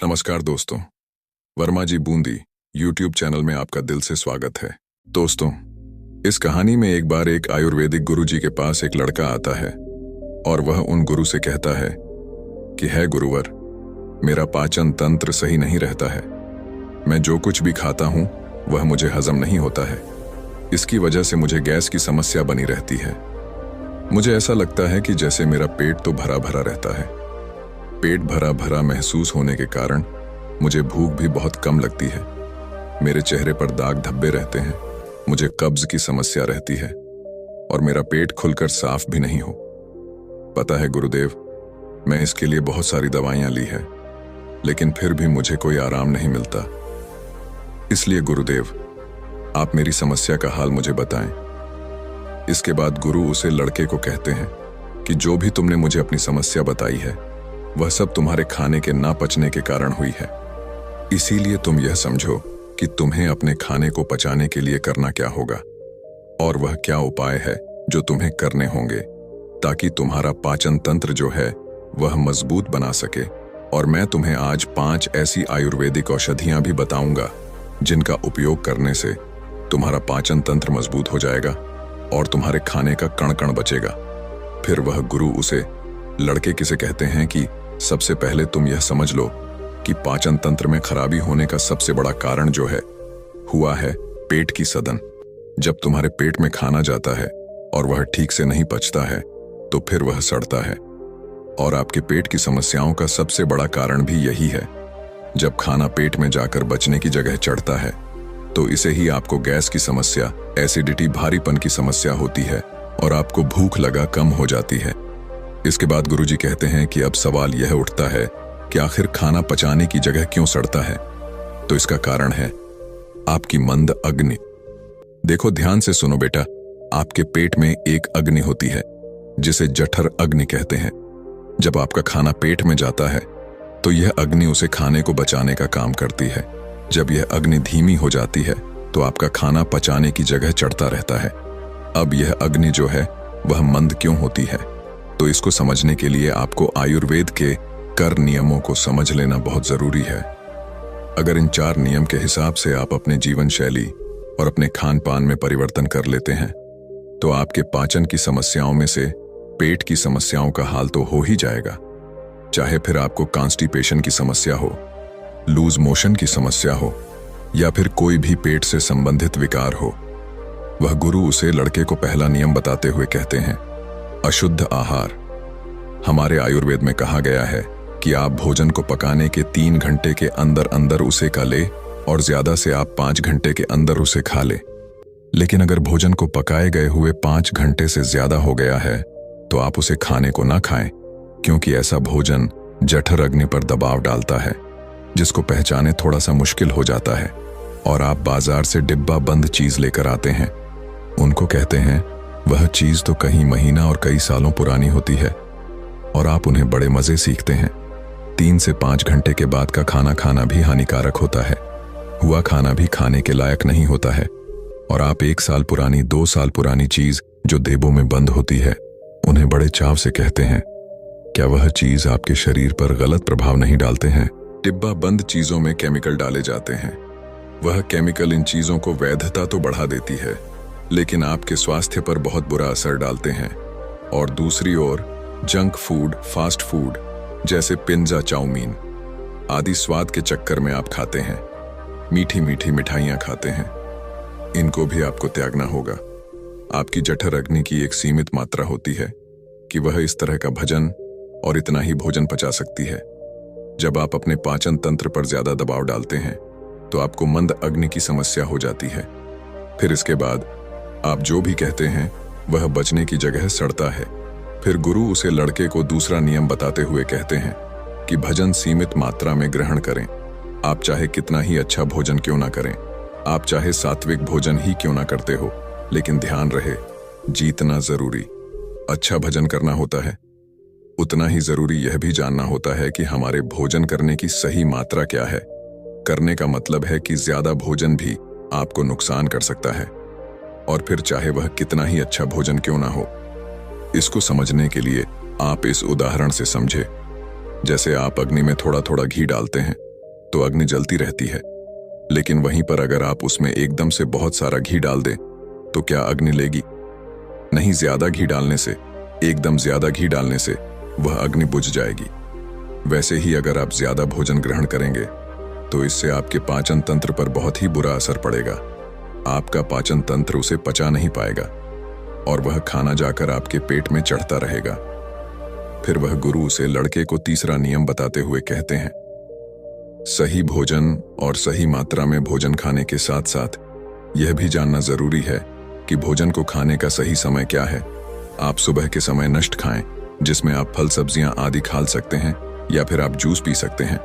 नमस्कार दोस्तों, वर्मा जी Bundi YouTube channel में आपका दिल से स्वागत है। दोस्तों, इस कहानी में एक बार एक आयुर्वेदिक गुरु जी के पास एक लड़का आता है और वह उन गुरु से कहता है कि है गुरुवर, मेरा पाचन तंत्र सही नहीं रहता है। मैं जो कुछ भी खाता हूं वह मुझे हजम नहीं होता है। इसकी वजह से मुझे गैस की समस्या बनी रहती है। मुझे ऐसा लगता है कि जैसे मेरा पेट तो भरा भरा रहता है। पेट भरा भरा महसूस होने के कारण मुझे भूख भी बहुत कम लगती है। मेरे चेहरे पर दाग धब्बे रहते हैं। मुझे कब्ज की समस्या रहती है और मेरा पेट खुलकर साफ भी नहीं हो। पता है गुरुदेव, मैं इसके लिए बहुत सारी दवाइयां ली है, लेकिन फिर भी मुझे कोई आराम नहीं मिलता। इसलिए गुरुदेव, आप मेरी समस्या का हाल मुझे बताएं। इसके बाद गुरु उसे लड़के को कहते हैं कि जो भी तुमने मुझे अपनी समस्या बताई है वह सब तुम्हारे खाने के ना पचने के कारण हुई है। इसीलिए तुम यह समझो कि तुम्हें अपने खाने को पचाने के लिए करना क्या होगा और वह क्या उपाय है जो तुम्हें करने होंगे ताकि तुम्हारा पाचन तंत्र जो है वह मजबूत बना सके। और मैं तुम्हें आज 5 ऐसी आयुर्वेदिक औषधियां भी बताऊंगा जिनका उपयोग करने से तुम्हारा पाचन तंत्र मजबूत हो जाएगा और तुम्हारे खाने का कण कण बचेगा। फिर वह गुरु उसे लड़के किसे कहते हैं कि सबसे पहले तुम यह समझ लो कि पाचन तंत्र में खराबी होने का सबसे बड़ा कारण जो है हुआ है पेट की सदन। जब तुम्हारे पेट में खाना जाता है और वह ठीक से नहीं पचता है तो फिर वह सड़ता है। और आपके पेट की समस्याओं का सबसे बड़ा कारण भी यही है। जब खाना पेट में जाकर बचने की जगह चढ़ता है तो इसे ही आपको गैस की समस्या, एसिडिटी, भारीपन की समस्या होती है और आपको भूख लगा कम हो जाती है। इसके बाद गुरुजी कहते हैं कि अब सवाल यह उठता है कि आखिर खाना पचाने की जगह क्यों सड़ता है। तो इसका कारण है आपकी मंद अग्नि। देखो, ध्यान से सुनो बेटा, आपके पेट में एक अग्नि होती है जिसे जठर अग्नि कहते हैं। जब आपका खाना पेट में जाता है तो यह अग्नि उसे खाने को बचाने का काम करती है। जब यह अग्नि धीमी हो जाती है तो आपका खाना पचाने की जगह चढ़ता रहता है। अब यह अग्नि जो है वह मंद क्यों होती है, तो इसको समझने के लिए आपको आयुर्वेद के कर नियमों को समझ लेना बहुत जरूरी है। अगर इन 4 नियम के हिसाब से आप अपने जीवन शैली और अपने खान पान में परिवर्तन कर लेते हैं तो आपके पाचन की समस्याओं में से पेट की समस्याओं का हाल तो हो ही जाएगा। चाहे फिर आपको कॉन्स्टिपेशन की समस्या हो, लूज मोशन की समस्या हो या फिर कोई भी पेट से संबंधित विकार हो। वह गुरु उसे लड़के को पहला नियम बताते हुए कहते हैं, अशुद्ध आहार। हमारे आयुर्वेद में कहा गया है कि आप भोजन को पकाने के 3 घंटे के अंदर अंदर उसे खा ले और ज्यादा से आप 5 घंटे के अंदर उसे खा ले। लेकिन अगर भोजन को पकाए गए हुए 5 घंटे से ज्यादा हो गया है तो आप उसे खाने को ना खाएं, क्योंकि ऐसा भोजन जठर अग्नि पर दबाव डालता है जिसको पहचाने थोड़ा सा मुश्किल हो जाता है। और आप बाजार से डिब्बा बंद चीज लेकर आते हैं। उनको कहते हैं वह चीज तो कई महीना और कई सालों पुरानी होती है और आप उन्हें बड़े मजे सीखते हैं। 3 से 5 घंटे के बाद का खाना खाना भी हानिकारक होता है। हुआ खाना भी खाने के लायक नहीं होता है। और आप 1 साल पुरानी, 2 साल पुरानी चीज जो देबों में बंद होती है उन्हें बड़े चाव से कहते हैं। क्या वह चीज आपके शरीर पर गलत प्रभाव नहीं डालते हैं? डिब्बा बंद चीजों में केमिकल डाले जाते हैं। वह केमिकल इन चीजों को वैधता तो बढ़ा देती है लेकिन आपके स्वास्थ्य पर बहुत बुरा असर डालते हैं। और दूसरी ओर जंक फूड, फास्ट फूड जैसे पिज्जा, चाउमीन आदि स्वाद के चक्कर में आप खाते हैं। मीठी मीठी मिठाइयां खाते हैं। इनको भी आपको त्यागना होगा। आपकी जठर अग्नि की एक सीमित मात्रा होती है कि वह इस तरह का भजन और इतना ही भोजन पचा सकती है। जब आप अपने पाचन तंत्र पर ज्यादा दबाव डालते हैं तो आपको मंद अग्नि की समस्या हो जाती है। फिर इसके बाद आप जो भी कहते हैं वह बचने की जगह सड़ता है। फिर गुरु उसे लड़के को दूसरा नियम बताते हुए कहते हैं कि भजन सीमित मात्रा में ग्रहण करें। आप चाहे कितना ही अच्छा भोजन क्यों ना करें, आप चाहे सात्विक भोजन ही क्यों ना करते हो, लेकिन ध्यान रहे, जीतना जरूरी। अच्छा भजन करना होता है, उतना ही जरूरी यह भी जानना होता है कि हमारे भोजन करने की सही मात्रा क्या है। करने का मतलब है कि ज्यादा भोजन भी आपको नुकसान कर सकता है, और फिर चाहे वह कितना ही अच्छा भोजन क्यों ना हो। इसको समझने के लिए आप इस उदाहरण से समझे। जैसे आप अग्नि में थोड़ा थोड़ा घी डालते हैं तो अग्नि जलती रहती है। लेकिन वहीं पर अगर आप उसमें एकदम से बहुत सारा घी डाल दें तो क्या अग्नि लेगी? नहीं, ज्यादा घी डालने से, एकदम ज्यादा घी डालने से वह अग्नि बुझ जाएगी। वैसे ही अगर आप ज्यादा भोजन ग्रहण करेंगे तो इससे आपके पाचन तंत्र पर बहुत ही बुरा असर पड़ेगा। आपका पाचन तंत्र उसे पचा नहीं पाएगा और वह खाना जाकर आपके पेट में चढ़ता रहेगा। फिर वह गुरु उसे लड़के को तीसरा नियम बताते हुए कहते हैं, सही भोजन और सही मात्रा में भोजन खाने के साथ साथ यह भी जानना जरूरी है कि भोजन को खाने का सही समय क्या है। आप सुबह के समय नष्ट खाएं, जिसमें आप फल सब्जियां आदि खा सकते हैं या फिर आप जूस पी सकते हैं।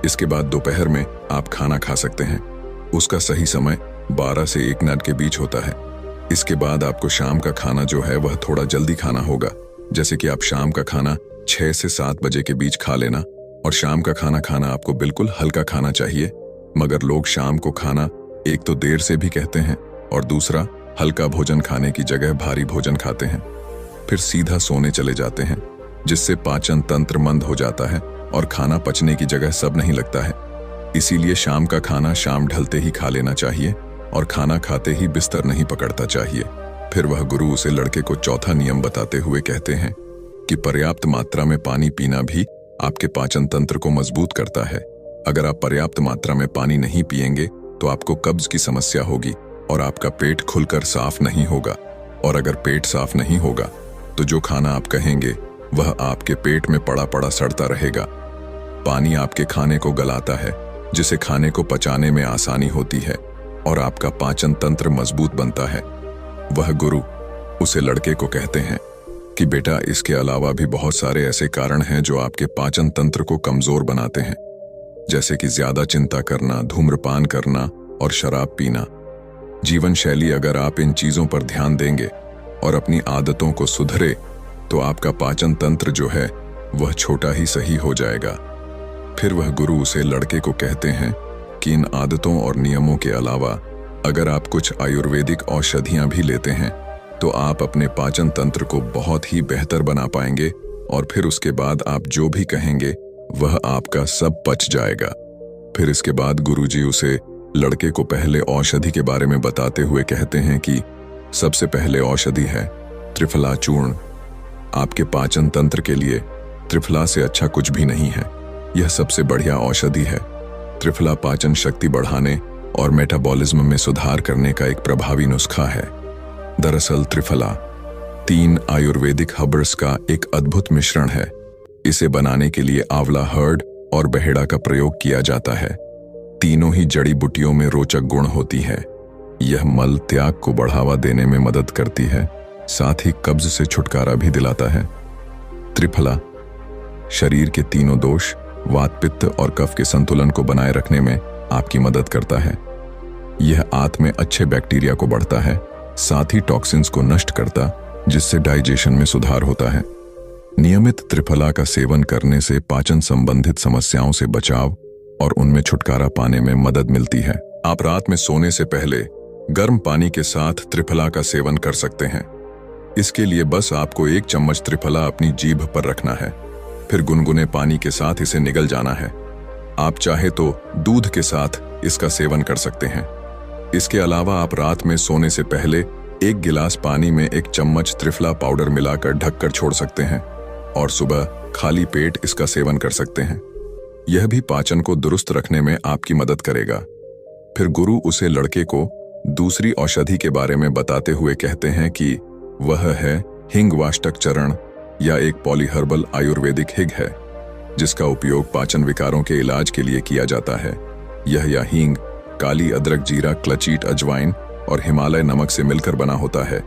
इसके बाद दोपहर में आप खाना खा सकते हैं। उसका सही समय 12 से 1 मिनट के बीच होता है। इसके बाद आपको शाम का खाना जो है वह थोड़ा जल्दी खाना होगा, जैसे कि आप शाम का खाना 6 से 7 बजे के बीच खा लेना। और शाम का खाना खाना आपको बिल्कुल हल्का खाना चाहिए, मगर लोग शाम को खाना एक तो देर से भी कहते हैं और दूसरा हल्का भोजन खाने की जगह भारी भोजन खाते हैं, फिर सीधा सोने चले जाते हैं, जिससे पाचन तंत्र मंद हो जाता है और खाना पचने की जगह सब नहीं लगता है। इसीलिए शाम का खाना शाम ढलते ही खा लेना चाहिए और खाना खाते ही बिस्तर नहीं पकड़ता चाहिए। फिर वह गुरु उसे लड़के को चौथा नियम बताते हुए कहते हैं कि पर्याप्त मात्रा में पानी पीना भी आपके पाचन तंत्र को मजबूत करता है। अगर आप पर्याप्त मात्रा में पानी नहीं पिएंगे तो आपको कब्ज की समस्या होगी और आपका पेट खुलकर साफ नहीं होगा। और अगर पेट साफ नहीं होगा तो जो खाना आप कहेंगे वह आपके पेट में पड़ा पड़ा सड़ता रहेगा। पानी आपके खाने को गलाता है, जिसे खाने को पचाने में आसानी होती है और आपका पाचन तंत्र मजबूत बनता है। वह गुरु उसे लड़के को कहते हैं कि बेटा, इसके अलावा भी बहुत सारे ऐसे कारण हैं जो आपके पाचन तंत्र को कमजोर बनाते हैं, जैसे कि ज्यादा चिंता करना, धूम्रपान करना और शराब पीना। जीवन शैली, अगर आप इन चीजों पर ध्यान देंगे और अपनी आदतों को सुधरे तो आपका पाचन तंत्र जो है वह छोटा ही सही हो जाएगा। फिर वह गुरु उसे लड़के को कहते हैं कि इन आदतों और नियमों के अलावा अगर आप कुछ आयुर्वेदिक औषधियां भी लेते हैं तो आप अपने पाचन तंत्र को बहुत ही बेहतर बना पाएंगे और फिर उसके बाद आप जो भी कहेंगे वह आपका सब पच जाएगा। फिर इसके बाद गुरुजी उसे लड़के को पहले औषधि के बारे में बताते हुए कहते हैं कि सबसे पहले औषधि है त्रिफला चूर्ण। आपके पाचन तंत्र के लिए त्रिफला से अच्छा कुछ भी नहीं है। यह सबसे बढ़िया औषधि है। त्रिफला पाचन शक्ति बढ़ाने और मेटाबॉलिज्म में सुधार करने का एक प्रभावी नुस्खा है। दरअसल त्रिफला 3 आयुर्वेदिक हर्ब्स का एक अद्भुत मिश्रण है। इसे बनाने के लिए आंवला हर्ड और बहेड़ा का प्रयोग किया जाता है। तीनों ही जड़ी बूटियों में रोचक गुण होती है। यह मल त्याग को बढ़ावा देने में मदद करती है, साथ ही कब्ज से छुटकारा भी दिलाता है। त्रिफला शरीर के तीनों दोष, वात, पित्त और कफ के संतुलन को बनाए रखने में आपकी मदद करता है। यह आंत में अच्छे बैक्टीरिया को बढ़ता है, साथ ही टॉक्सिन्स को नष्ट करता, जिससे डाइजेशन में सुधार होता है। नियमित त्रिफला का सेवन करने से पाचन संबंधित समस्याओं से बचाव और उनमें छुटकारा पाने में मदद मिलती है। आप रात में सोने से पहले गर्म पानी के साथ त्रिफला का सेवन कर सकते हैं। इसके लिए बस आपको 1 चम्मच त्रिफला अपनी जीभ पर रखना है, फिर गुनगुने पानी के साथ इसे निगल जाना है। आप चाहे तो दूध के साथ इसका सेवन कर सकते हैं। इसके अलावा आप रात में सोने से पहले 1 गिलास पानी में 1 चम्मच त्रिफला पाउडर मिलाकर ढककर छोड़ सकते हैं और सुबह खाली पेट इसका सेवन कर सकते हैं। यह भी पाचन को दुरुस्त रखने में आपकी मदद करेगा। फिर गुरु उसे लड़के को दूसरी औषधि के बारे में बताते हुए कहते हैं कि वह है हिंगवाष्टक चरण, या एक पॉलीहर्बल आयुर्वेदिक हिंग है, जिसका उपयोग पाचन विकारों के इलाज के लिए किया जाता है। यह हींग काली अदरक, जीरा, क्लचीट, अजवाइन और हिमालय नमक से मिलकर बना होता है।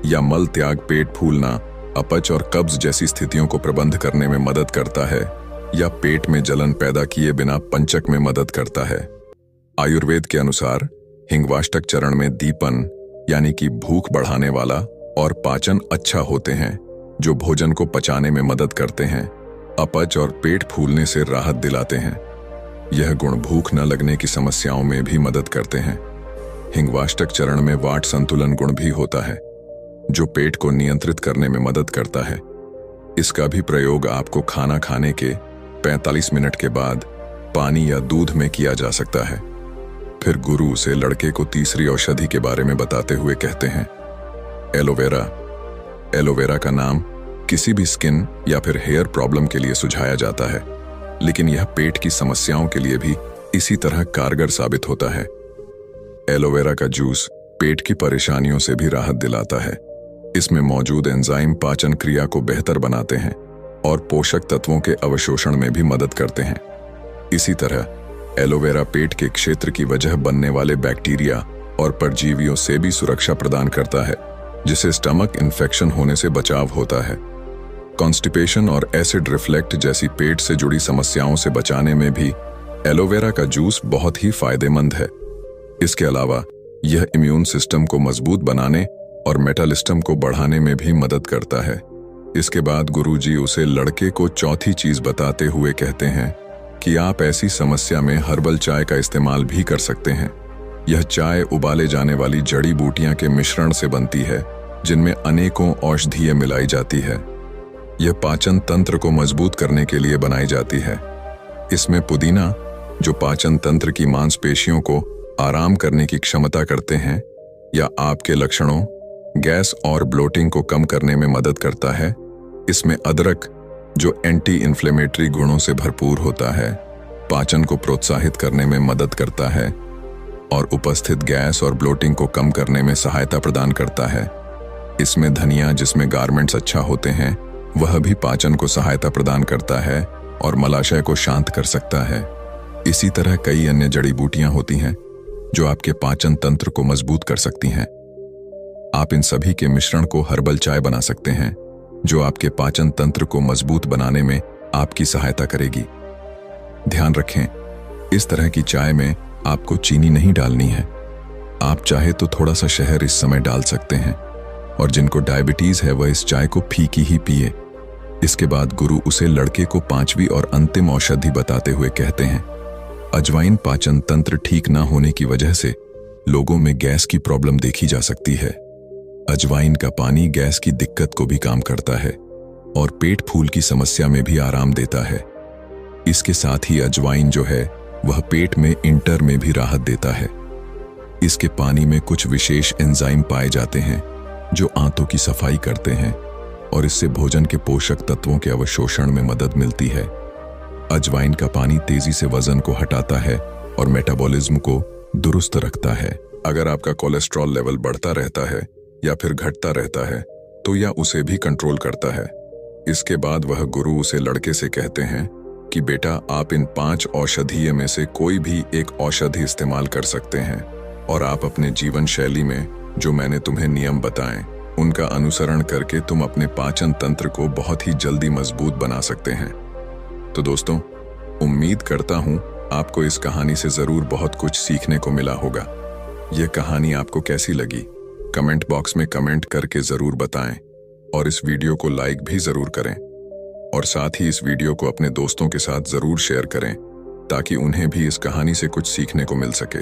यह मल त्याग, पेट फूलना, अपच और कब्ज जैसी स्थितियों को प्रबंध करने में मदद करता है, या पेट में जलन पैदा किए बिना पंचक में मदद करता है। आयुर्वेद के अनुसार हिंगवाष्टक चरण में दीपन यानी कि भूख बढ़ाने वाला और पाचन अच्छा होते हैं, जो भोजन को पचाने में मदद करते हैं, अपच और पेट फूलने से राहत दिलाते हैं। यह गुण भूख न लगने की समस्याओं में भी मदद करते हैं। हिंगवाष्टक चरण में वात संतुलन गुण भी होता है, जो पेट को नियंत्रित करने में मदद करता है। इसका भी प्रयोग आपको खाना खाने के 45 मिनट के बाद पानी या दूध में किया जा सकता है। फिर गुरु उसे लड़के को तीसरी औषधि के बारे में बताते हुए कहते हैं, एलोवेरा। एलोवेरा का नाम किसी भी स्किन या फिर हेयर प्रॉब्लम के लिए सुझाया जाता है, लेकिन यह पेट की समस्याओं के लिए भी इसी तरह कारगर साबित होता है। एलोवेरा का जूस पेट की परेशानियों से भी राहत दिलाता है। इसमें मौजूद एंजाइम पाचन क्रिया को बेहतर बनाते हैं और पोषक तत्वों के अवशोषण में भी मदद करते हैं। इसी तरह एलोवेरा पेट के क्षेत्र की वजह बनने वाले बैक्टीरिया और परजीवियों से भी सुरक्षा प्रदान करता है, जिससे स्टमक इन्फेक्शन होने से बचाव होता है। कॉन्स्टिपेशन और एसिड रिफ्लेक्ट जैसी पेट से जुड़ी समस्याओं से बचाने में भी एलोवेरा का जूस बहुत ही फायदेमंद है। इसके अलावा यह इम्यून सिस्टम को मजबूत बनाने और मेटाबॉलिज्म को बढ़ाने में भी मदद करता है। इसके बाद गुरुजी उसे लड़के को चौथी चीज बताते हुए कहते हैं कि आप ऐसी समस्या में हर्बल चाय का इस्तेमाल भी कर सकते हैं। यह चाय उबाले जाने वाली जड़ी बूटियां के मिश्रण से बनती है, जिनमें अनेकों औषधीय मिलाई जाती है। यह पाचन तंत्र को मजबूत करने के लिए बनाई जाती है। इसमें पुदीना, जो पाचन तंत्र की मांसपेशियों को आराम करने की क्षमता करते हैं या आपके लक्षणों गैस और ब्लोटिंग को कम करने में मदद करता है। इसमें अदरक, जो एंटी इन्फ्लेमेटरी गुणों से भरपूर होता है, पाचन को प्रोत्साहित करने में मदद करता है और उपस्थित गैस और ब्लोटिंग को कम करने में सहायता प्रदान करता है। इसमें धनिया, जिसमें गारमेंट्स अच्छा होते हैं, वह भी पाचन को सहायता प्रदान करता है और मलाशय को शांत कर सकता है। इसी तरह कई अन्य जड़ी बूटियां होती हैं जो आपके पाचन तंत्र को मजबूत कर सकती हैं। आप इन सभी के मिश्रण को हर्बल चाय बना सकते हैं, जो आपके पाचन तंत्र को मजबूत बनाने में आपकी सहायता करेगी। ध्यान रखें, इस तरह की चाय में आपको चीनी नहीं डालनी है। आप चाहे तो थोड़ा सा शहद इस समय डाल सकते हैं, और जिनको डायबिटीज है वह इस चाय को फीकी ही पिए। इसके बाद गुरु उसे लड़के को पांचवी और अंतिम औषधि बताते हुए कहते हैं, अजवाइन पाचन तंत्र ठीक ना होने की वजह से लोगों में गैस की प्रॉब्लम देखी जा सकती है। अजवाइन का पानी गैस की दिक्कत को भी काम करता है और पेट फूल की समस्या में भी आराम देता है। इसके साथ ही अजवाइन जो है वह पेट में इंटर में भी राहत देता है। इसके पानी में कुछ विशेष एंजाइम पाए जाते हैं जो आंतों की सफाई करते हैं और इससे भोजन के पोषक तत्वों के अवशोषण में मदद मिलती है। अजवाइन का पानी तेजी से वजन को हटाता है और मेटाबॉलिज्म को दुरुस्त रखता है। अगर आपका कोलेस्ट्रॉल लेवल बढ़ता रहता है या फिर घटता रहता है तो यह उसे भी कंट्रोल करता है। इसके बाद वह गुरु उसे लड़के से कहते हैं कि बेटा, आप इन 5 औषधीय में से कोई भी एक औषधि इस्तेमाल कर सकते हैं और आप अपने जीवन शैली में जो मैंने तुम्हें नियम बताएं उनका अनुसरण करके तुम अपने पाचन तंत्र को बहुत ही जल्दी मजबूत बना सकते हैं। तो दोस्तों, उम्मीद करता हूं आपको इस कहानी से जरूर बहुत कुछ सीखने को मिला होगा। यह कहानी आपको कैसी लगी कमेंट बॉक्स में कमेंट करके जरूर बताएं और इस वीडियो को लाइक भी जरूर करें और साथ ही इस वीडियो को अपने दोस्तों के साथ जरूर शेयर करें ताकि उन्हें भी इस कहानी से कुछ सीखने को मिल सके।